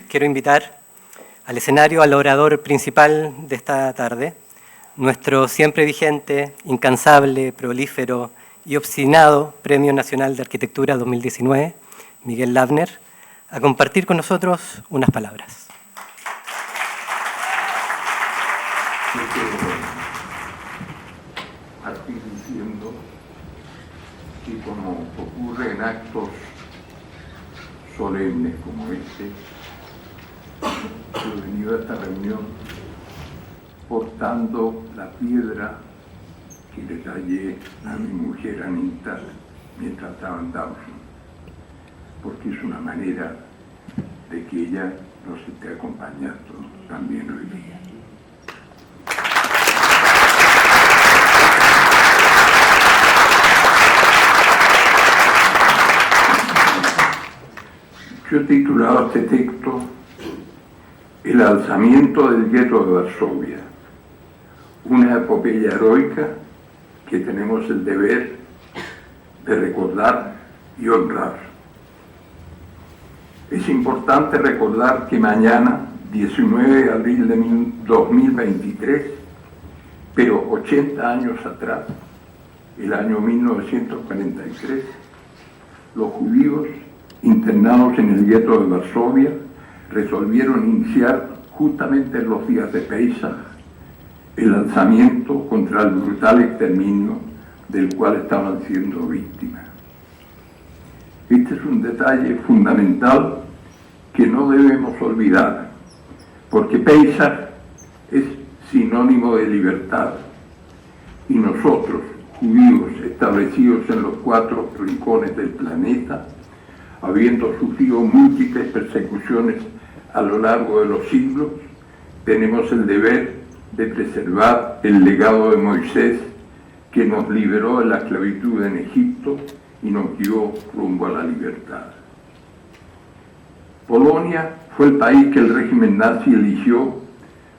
quiero invitar al escenario al orador principal de esta tarde, nuestro siempre vigente, incansable, prolífero y obstinado Premio Nacional de Arquitectura 2019, Miguel Lavner, a compartir con nosotros unas palabras. Aquí diciendo que como ocurre en actos solemnes como este, he venido a esta reunión portando la piedra que le tallé a mi mujer Anita mientras estaba en Dawson, porque es una manera de que ella nos esté acompañando también hoy día. Yo he titulado este texto El alzamiento del gueto de Varsovia, una epopeya heroica que tenemos el deber de recordar y honrar. Es importante recordar que mañana, 19 de abril de 2023, pero 80 años atrás, el año 1943, los judíos internados en el gueto de Varsovia resolvieron iniciar justamente en los días de Pesaj el alzamiento contra el brutal exterminio del cual estaban siendo víctimas. Este es un detalle fundamental que no debemos olvidar, porque Pesaj es sinónimo de libertad y nosotros, judíos establecidos en los 4 rincones del planeta, habiendo sufrido múltiples persecuciones a lo largo de los siglos, tenemos el deber de preservar el legado de Moisés, que nos liberó de la esclavitud en Egipto y nos guió rumbo a la libertad. Polonia fue el país que el régimen nazi eligió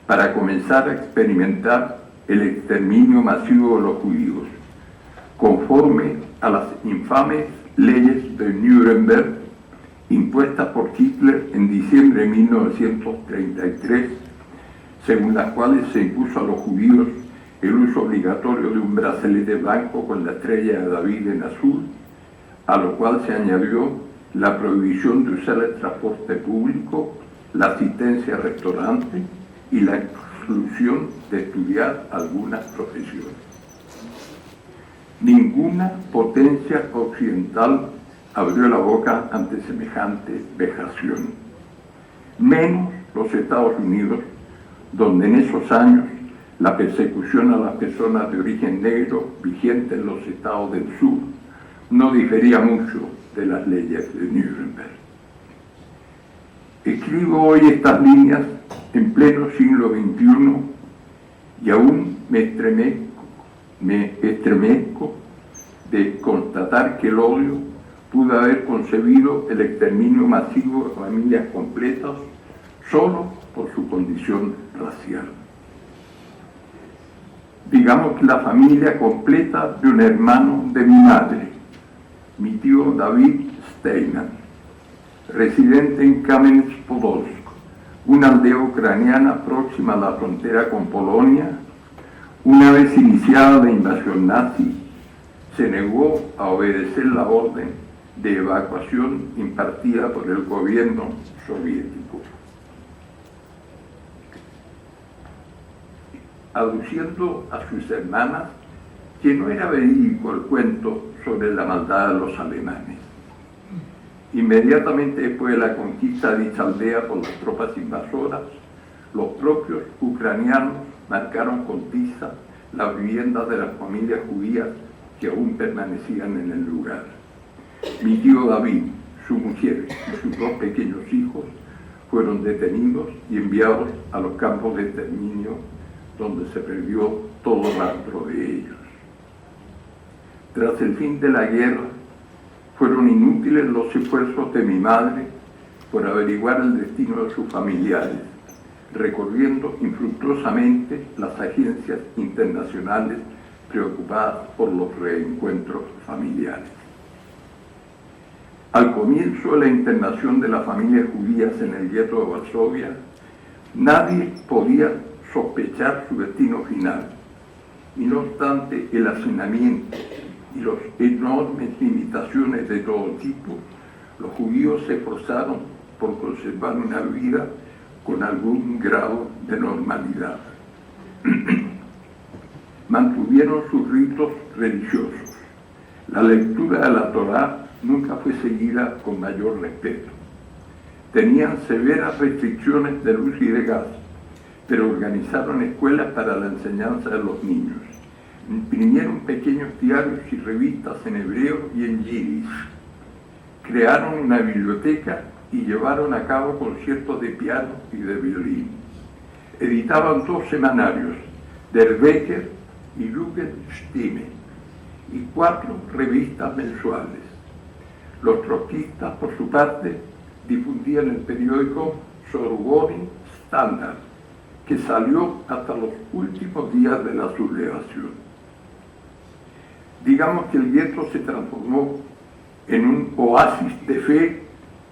para comenzar a experimentar el exterminio masivo de los judíos, conforme a las infames leyes de Nuremberg impuestas por Hitler en diciembre de 1933, según las cuales se impuso a los judíos el uso obligatorio de un brazalete blanco con la estrella de David en azul, a lo cual se añadió la prohibición de usar el transporte público, la asistencia a restaurantes y la exclusión de estudiar algunas profesiones. Ninguna potencia occidental abrió la boca ante semejante vejación, menos los Estados Unidos, donde en esos años la persecución a las personas de origen negro vigente en los estados del sur no difería mucho de las leyes de Nuremberg. Escribo hoy estas líneas en pleno siglo XXI y aún me estremezco de constatar que el odio pudo haber concebido el exterminio masivo de familias completas solo por su condición racial. Digamos que la familia completa de un hermano de mi madre, mi tío David Steinman, residente en Kamensk-Podolsk, una aldea ucraniana próxima a la frontera con Polonia, una vez iniciada la invasión nazi, se negó a obedecer la orden de evacuación impartida por el gobierno soviético. Aduciendo a sus hermanas que no era verídico el cuento sobre la maldad de los alemanes. Inmediatamente después de la conquista de dicha aldea por las tropas invasoras, los propios ucranianos marcaron con tiza las viviendas de las familias judías que aún permanecían en el lugar. Mi tío David, su mujer y sus 2 pequeños hijos fueron detenidos y enviados a los campos de exterminio, donde se perdió todo rastro de ellos. Tras el fin de la guerra, fueron inútiles los esfuerzos de mi madre por averiguar el destino de sus familiares, recorriendo infructuosamente las agencias internacionales preocupadas por los reencuentros familiares. Al comienzo de la internación de las familias judías en el gueto de Varsovia, nadie podía sospechar su destino final. Y no obstante el hacinamiento y las enormes limitaciones de todo tipo, los judíos se esforzaron por conservar una vida con algún grado de normalidad. Mantuvieron sus ritos religiosos. La lectura de la Torá nunca fue seguida con mayor respeto. Tenían severas restricciones de luz y de gas, pero organizaron escuelas para la enseñanza de los niños. Imprimieron pequeños diarios y revistas en hebreo y en yiddish. Crearon una biblioteca y llevaron a cabo conciertos de piano y de violín. Editaban 2 semanarios, Der Wecker y Jugendstimme, y 4 revistas mensuales. Los trotskistas, por su parte, difundían el periódico Sorbonne Standard, que salió hasta los últimos días de la sublevación. Digamos que el gueto se transformó en un oasis de fe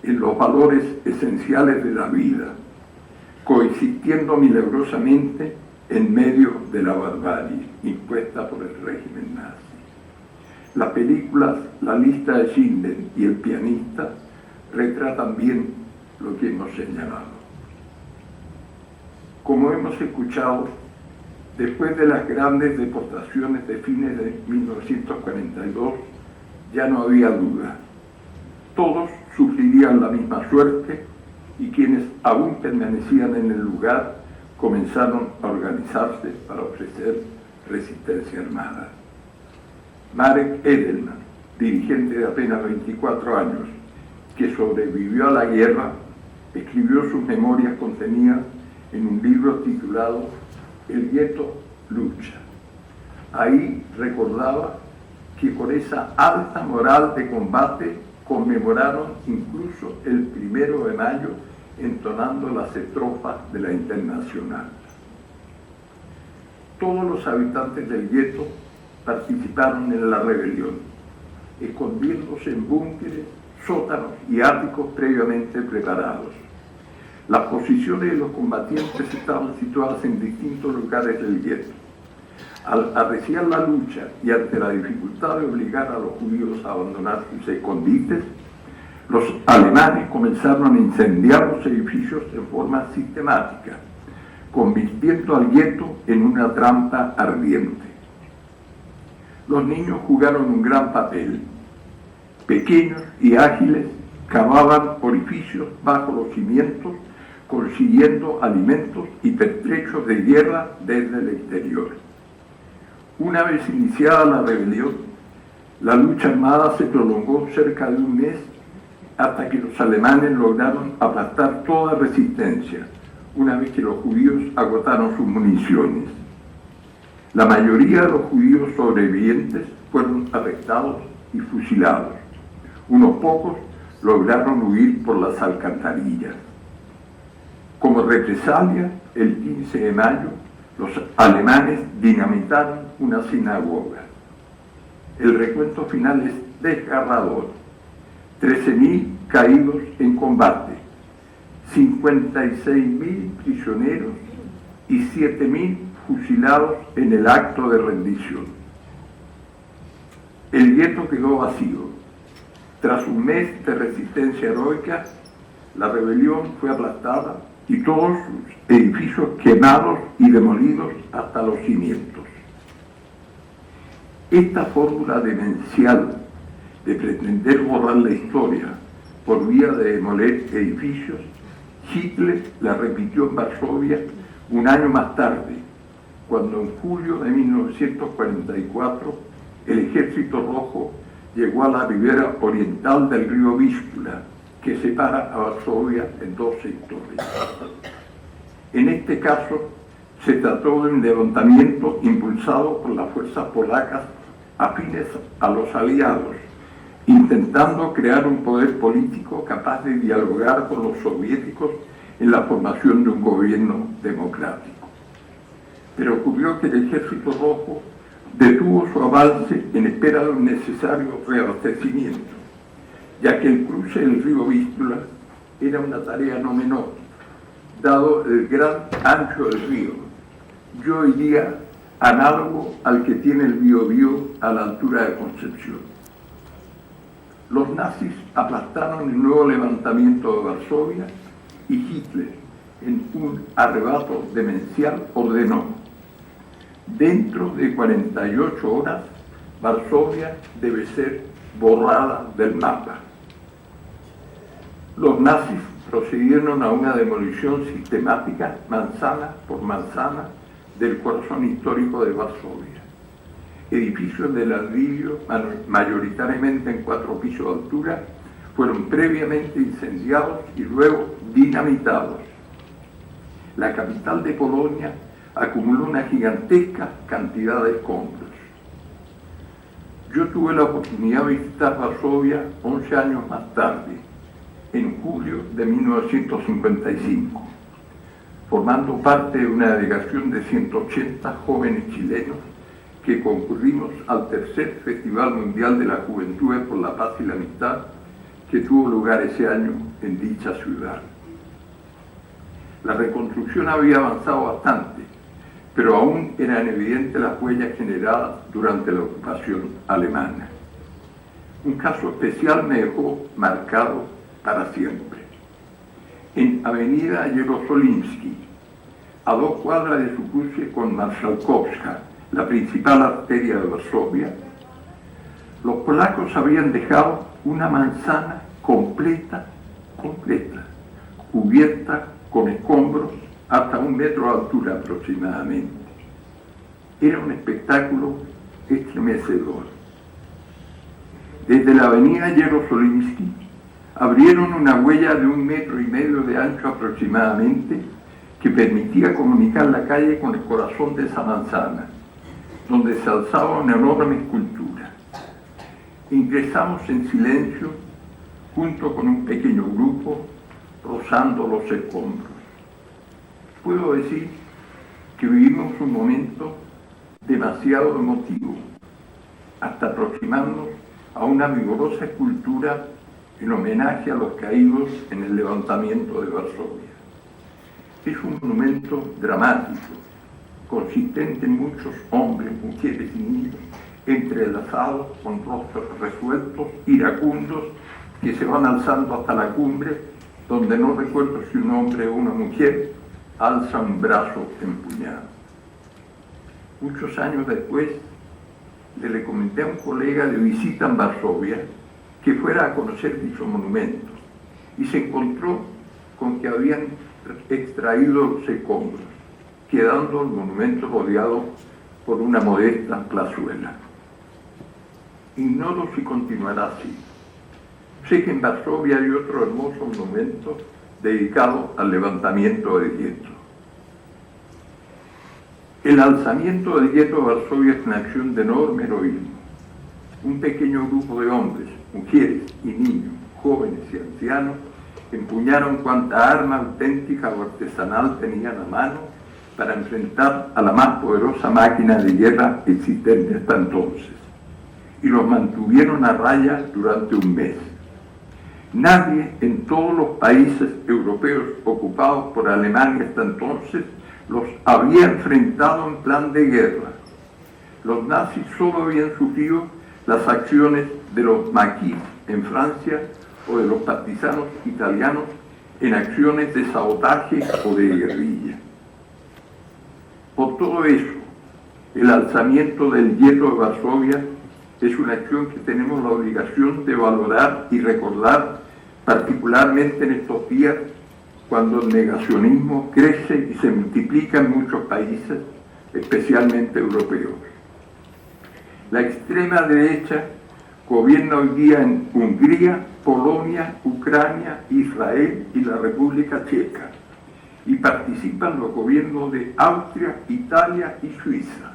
en los valores esenciales de la vida, coexistiendo milagrosamente en medio de la barbarie impuesta por el régimen nazi. Las películas La lista de Schindler y El pianista retratan bien lo que hemos señalado. Como hemos escuchado, después de las grandes deportaciones de fines de 1942, ya no había duda. Todos sufrirían la misma suerte y quienes aún permanecían en el lugar comenzaron a organizarse para ofrecer resistencia armada. Marek Edelman, dirigente de apenas 24 años, que sobrevivió a la guerra, escribió sus memorias contenidas en un libro titulado El gueto lucha. Ahí recordaba que con esa alta moral de combate conmemoraron incluso el 1 de mayo entonando las estrofas de la Internacional. Todos los habitantes del gueto participaron en la rebelión, escondiéndose en búnkeres, sótanos y áticos previamente preparados. Las posiciones de los combatientes estaban situadas en distintos lugares del gueto. Al arreciar la lucha y ante la dificultad de obligar a los judíos a abandonar sus escondites, los alemanes comenzaron a incendiar los edificios en forma sistemática, convirtiendo al gueto en una trampa ardiente. Los niños jugaron un gran papel. Pequeños y ágiles cavaban orificios bajo los cimientos, consiguiendo alimentos y pertrechos de guerra desde el exterior. Una vez iniciada la rebelión, la lucha armada se prolongó cerca de un mes hasta que los alemanes lograron aplastar toda resistencia, una vez que los judíos agotaron sus municiones. La mayoría de los judíos sobrevivientes fueron arrestados y fusilados. Unos pocos lograron huir por las alcantarillas. Como represalia, el 15 de mayo, los alemanes dinamitaron una sinagoga. El recuento final es desgarrador. 13.000 caídos en combate, 56.000 prisioneros y 7.000 fusilados en el acto de rendición. El gueto quedó vacío. Tras un mes de resistencia heroica, la rebelión fue aplastada y todos sus edificios quemados y demolidos hasta los cimientos. Esta fórmula demencial de pretender borrar la historia por vía de demoler edificios, Hitler la repitió en Varsovia un año más tarde, cuando en julio de 1944 el Ejército Rojo llegó a la ribera oriental del río Vístula, que separa a Varsovia en 2 sectores. En este caso, se trató de un levantamiento impulsado por las fuerzas polacas afines a los aliados, intentando crear un poder político capaz de dialogar con los soviéticos en la formación de un gobierno democrático. Pero ocurrió que el Ejército Rojo detuvo su avance en espera de un necesario reabastecimiento ya que el cruce del río Vístula era una tarea no menor, dado el gran ancho del río, yo diría análogo al que tiene el Biobío a la altura de Concepción. Los nazis aplastaron el nuevo levantamiento de Varsovia y Hitler, en un arrebato demencial, ordenó: dentro de 48 horas, Varsovia debe ser borrada del mapa. Los nazis procedieron a una demolición sistemática, manzana por manzana, del corazón histórico de Varsovia. Edificios de ladrillo, mayoritariamente en 4 pisos de altura, fueron previamente incendiados y luego dinamitados. La capital de Polonia acumuló una gigantesca cantidad de escombros. Yo tuve la oportunidad de visitar Varsovia 11 años más tarde, en julio de 1955, formando parte de una delegación de 180 jóvenes chilenos que concurrimos al tercer Festival Mundial de la Juventud por la Paz y la Amistad, que tuvo lugar ese año en dicha ciudad. La reconstrucción había avanzado bastante, pero aún eran evidentes las huellas generadas durante la ocupación alemana. Un caso especial me dejó marcado para siempre. En Avenida Jerozolimsky, a 2 cuadras de su cruce con Marszałkowska, la principal arteria de Varsovia, los polacos habían dejado una manzana completa, cubierta con escombros hasta 1 metro de altura aproximadamente. Era un espectáculo estremecedor. Desde la avenida Jerozolimsky abrieron una huella de 1,5 metros de ancho aproximadamente, que permitía comunicar la calle con el corazón de esa manzana, donde se alzaba una enorme escultura. Ingresamos en silencio, junto con un pequeño grupo, rozando los escombros. Puedo decir que vivimos un momento demasiado emotivo, hasta aproximarnos a una vigorosa escultura en homenaje a los caídos en el levantamiento de Varsovia. Es un monumento dramático, consistente en muchos hombres, mujeres y niños entrelazados con rostros resueltos, iracundos, que se van alzando hasta la cumbre, donde no recuerdo si un hombre o una mujer alza un brazo empuñado. Muchos años después, le recomendé a un colega de visita en Varsovia que fuera a conocer dicho monumento, y se encontró con que habían extraído los escombros, quedando el monumento rodeado por una modesta plazuela. Ignoro si continuará así. Sé que en Varsovia hay otro hermoso monumento dedicado al levantamiento del gueto. El alzamiento del gueto de Varsovia es una acción de enorme heroísmo. Un pequeño grupo de hombres, mujeres y niños, jóvenes y ancianos, empuñaron cuanta arma auténtica o artesanal tenían a mano para enfrentar a la más poderosa máquina de guerra existente hasta entonces, y los mantuvieron a raya durante 1 mes. Nadie en todos los países europeos ocupados por Alemania hasta entonces los había enfrentado en plan de guerra. Los nazis solo habían sufrido las acciones de los maquis en Francia o de los partisanos italianos en acciones de sabotaje o de guerrilla. Por todo eso, el alzamiento del gueto de Varsovia es una acción que tenemos la obligación de valorar y recordar, particularmente en estos días, cuando el negacionismo crece y se multiplica en muchos países, especialmente europeos. La extrema derecha gobierna hoy día en Hungría, Polonia, Ucrania, Israel y la República Checa, y participan los gobiernos de Austria, Italia y Suiza.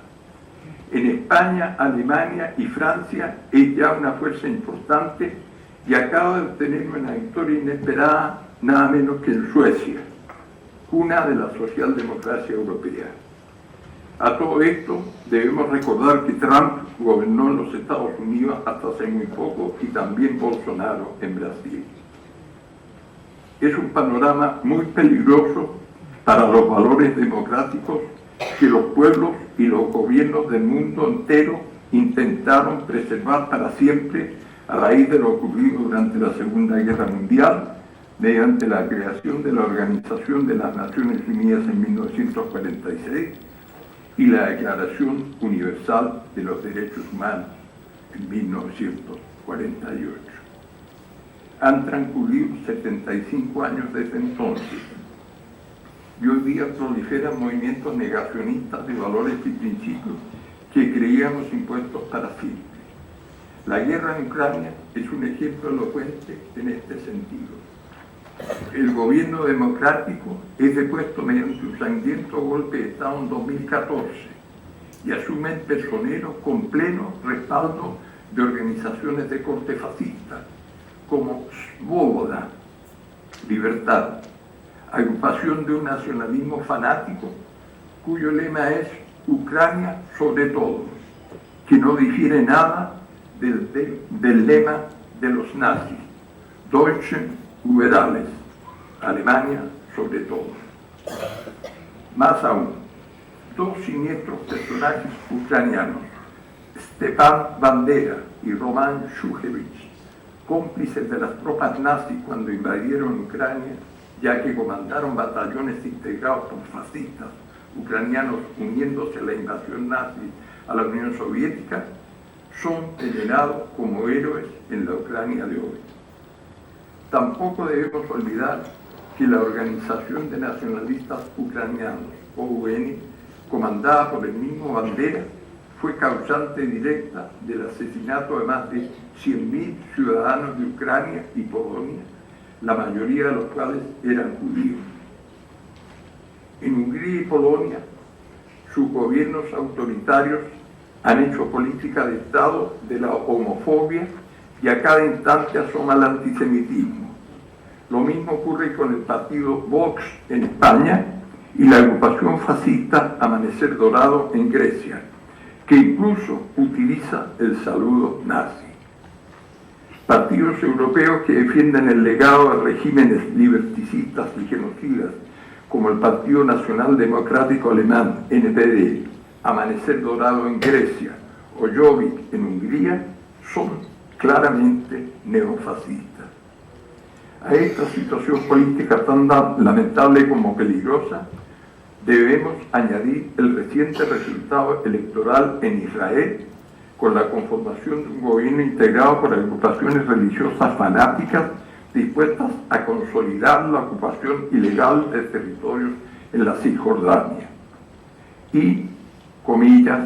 En España, Alemania y Francia es ya una fuerza importante y acaba de obtener una victoria inesperada nada menos que en Suecia, cuna de la socialdemocracia europea. A todo esto debemos recordar que Trump gobernó en los Estados Unidos hasta hace muy poco, y también Bolsonaro en Brasil. Es un panorama muy peligroso para los valores democráticos que los pueblos y los gobiernos del mundo entero intentaron preservar para siempre a raíz de lo ocurrido durante la Segunda Guerra Mundial, mediante la creación de la Organización de las Naciones Unidas en 1946 y la Declaración Universal de los Derechos Humanos en 1948. Han transcurrido 75 años desde entonces, y hoy día proliferan movimientos negacionistas de valores y principios que creíamos impuestos para siempre. La guerra en Ucrania es un ejemplo elocuente en este sentido. El gobierno democrático es depuesto mediante un sangriento golpe de Estado en 2014 y asumen personeros con pleno respaldo de organizaciones de corte fascista como Svoboda, Libertad, agrupación de un nacionalismo fanático cuyo lema es Ucrania sobre todo, que no difiere nada del lema de los nazis, Deutschen über alles, Alemania sobre todo. Más aún, dos siniestros personajes ucranianos, Stepan Bandera y Roman Shukhevich, cómplices de las tropas nazis cuando invadieron Ucrania, ya que comandaron batallones integrados por fascistas ucranianos uniéndose a la invasión nazi a la Unión Soviética, son venerados como héroes en la Ucrania de hoy. Tampoco debemos olvidar que la Organización de Nacionalistas Ucranianos, OUN, comandada por el mismo Bandera, fue causante directa del asesinato de más de 100.000 ciudadanos de Ucrania y Polonia, la mayoría de los cuales eran judíos. En Hungría y Polonia, sus gobiernos autoritarios han hecho política de Estado de la homofobia y a cada instante asoma el antisemitismo. Lo mismo ocurre con el partido Vox en España y la agrupación fascista Amanecer Dorado en Grecia, que incluso utiliza el saludo nazi. Partidos europeos que defienden el legado de regímenes liberticistas y genocidas, como el Partido Nacional Democrático Alemán, NPD, Amanecer Dorado en Grecia o Jobbik en Hungría, son claramente neofascistas. A esta situación política tan lamentable como peligrosa, debemos añadir el reciente resultado electoral en Israel, con la conformación de un gobierno integrado por agrupaciones religiosas fanáticas dispuestas a consolidar la ocupación ilegal de territorios en la Cisjordania. Y, comillas,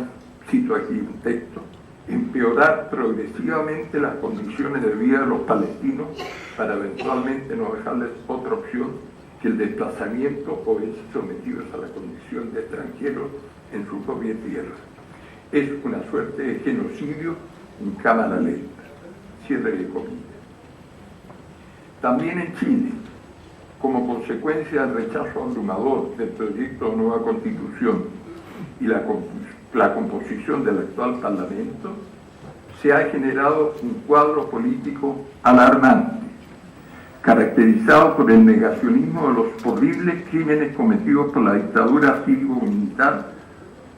cito aquí un texto, empeorar progresivamente las condiciones de vida de los palestinos para eventualmente no dejarles otra opción que el desplazamiento o verse sometidos a la condición de extranjeros en su propia tierra. Es una suerte de genocidio en cámara lenta. Cierre de comillas. También en Chile, como consecuencia del rechazo abrumador del proyecto de nueva Constitución y la composición del actual Parlamento, se ha generado un cuadro político alarmante, caracterizado por el negacionismo de los horribles crímenes cometidos por la dictadura cívico-militar,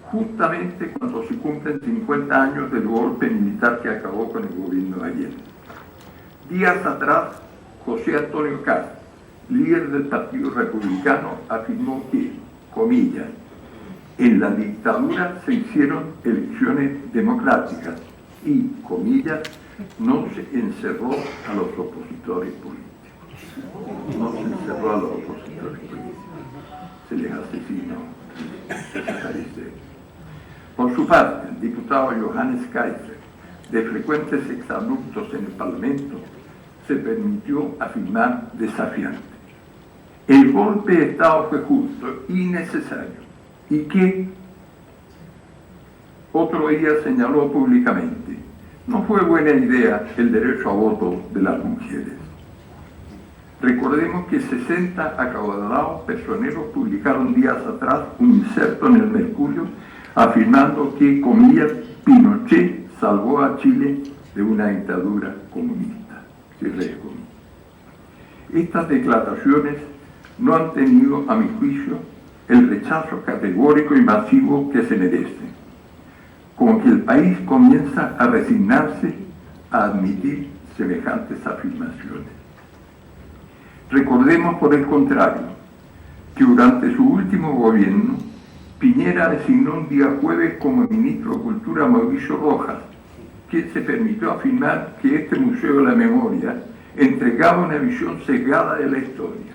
justamente cuando se cumplen 50 años del golpe militar que acabó con el gobierno de Allende. Días atrás, José Antonio Kast, líder del Partido Republicano, afirmó que, comillas, en la dictadura se hicieron elecciones democráticas y, comillas, no se encerró a los opositores políticos. No se encerró a los opositores políticos. Se les asesinó, se desapareció. Por su parte, el diputado Johannes Kaiser, de frecuentes exabruptos en el Parlamento, se permitió afirmar desafiante: el golpe de Estado fue justo y necesario, y que otro día señaló públicamente: no fue buena idea el derecho a voto de las mujeres. Recordemos que 60 acaudalados personeros publicaron días atrás un inserto en el Mercurio afirmando que, comillas, Pinochet salvó a Chile de una dictadura comunista. Cierre de comillas. Estas declaraciones no han tenido, a mi juicio, el rechazo categórico y masivo que se merecen, como que el país comienza a resignarse a admitir semejantes afirmaciones. Recordemos, por el contrario, que durante su último gobierno, Piñera designó un día jueves como ministro de Cultura a Mauricio Rojas, quien se permitió afirmar que este Museo de la Memoria entregaba una visión sesgada de la historia.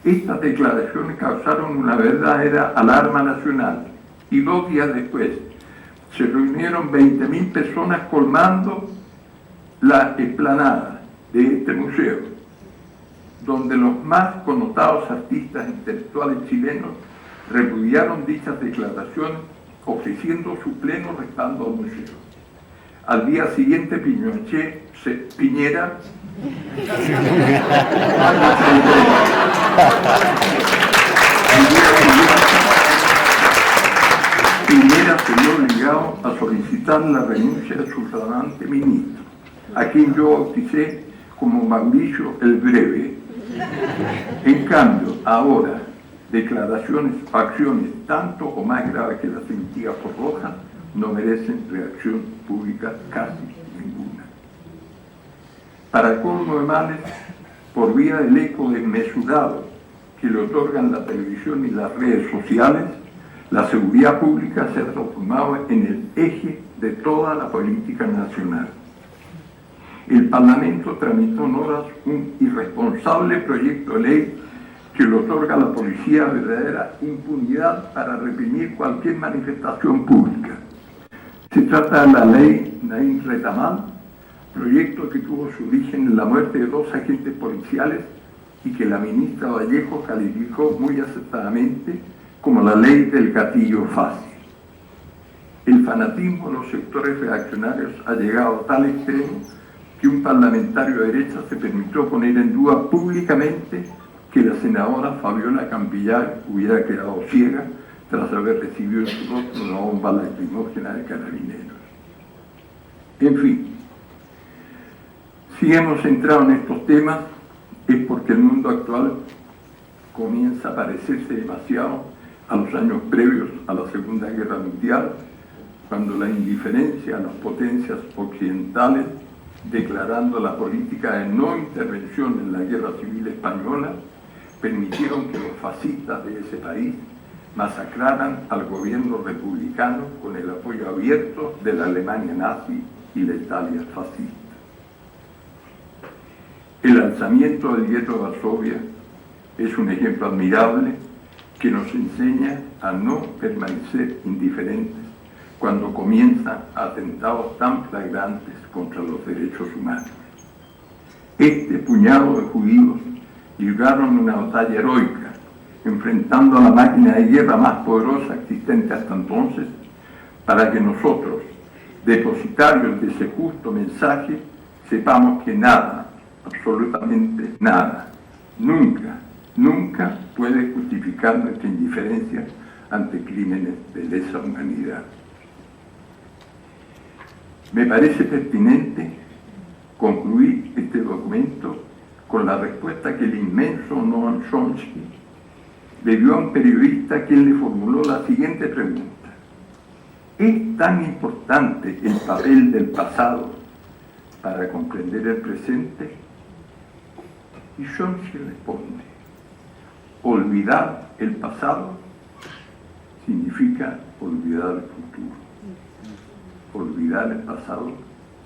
Estas declaraciones causaron una verdadera alarma nacional y 2 días después se reunieron 20.000 personas colmando la explanada de este museo, donde los más connotados artistas intelectuales chilenos repudiaron dichas declaraciones, ofreciendo su pleno respaldo al museo. Al día siguiente, Piñera se vio obligado a solicitar la renuncia de su flamante ministro, a quien yo bauticé como Mauricio el Breve. En cambio, ahora, declaraciones o acciones tanto o más graves que las emitidas por Rojas no merecen reacción pública casi ninguna. Para colmo de males, por vía del eco desmesurado que le otorgan la televisión y las redes sociales, la seguridad pública se ha transformado en el eje de toda la política nacional. El Parlamento tramitó en horas un irresponsable proyecto de ley que le otorga a la policía verdadera impunidad para reprimir cualquier manifestación pública. Se trata de la ley Naim Retamal, proyecto que tuvo su origen en la muerte de 2 agentes policiales y que la ministra Vallejo calificó muy acertadamente como la ley del gatillo fácil. El fanatismo de los sectores reaccionarios ha llegado a tal extremo que un parlamentario de derecha se permitió poner en duda públicamente que la senadora Fabiola Campillar hubiera quedado ciega tras haber recibido en su rostro una bomba lacrimógena de Carabineros. En fin, si hemos entrado en estos temas es porque el mundo actual comienza a parecerse demasiado a los años previos a la Segunda Guerra Mundial, cuando la indiferencia a las potencias occidentales, declarando la política de no intervención en la Guerra Civil Española, permitieron que los fascistas de ese país masacraran al gobierno republicano con el apoyo abierto de la Alemania nazi y la Italia fascista. El alzamiento del gueto de Varsovia es un ejemplo admirable que nos enseña a no permanecer indiferentes cuando comienzan atentados tan flagrantes contra los derechos humanos. Este puñado de judíos libraron una batalla heroica, enfrentando a la máquina de guerra más poderosa existente hasta entonces, para que nosotros, depositarios de ese justo mensaje, sepamos que nada, absolutamente nada, nunca puede justificar nuestra indiferencia ante crímenes de lesa humanidad. Me parece pertinente concluir este documento con la respuesta que el inmenso Noam Chomsky le dio a un periodista quien le formuló la siguiente pregunta: ¿es tan importante el papel del pasado para comprender el presente? Y Chomsky responde: olvidar el pasado significa olvidar el futuro. Olvidar el pasado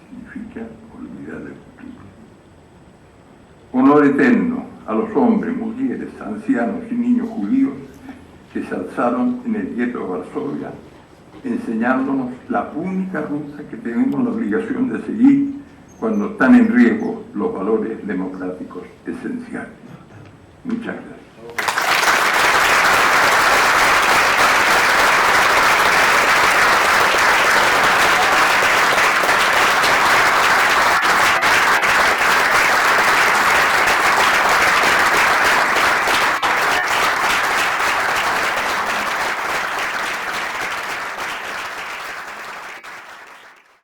significa olvidar el futuro. Honor eterno a los hombres, mujeres, ancianos y niños judíos que se alzaron en el gueto de Varsovia, enseñándonos la única ruta que tenemos la obligación de seguir cuando están en riesgo los valores democráticos esenciales. Muchas gracias.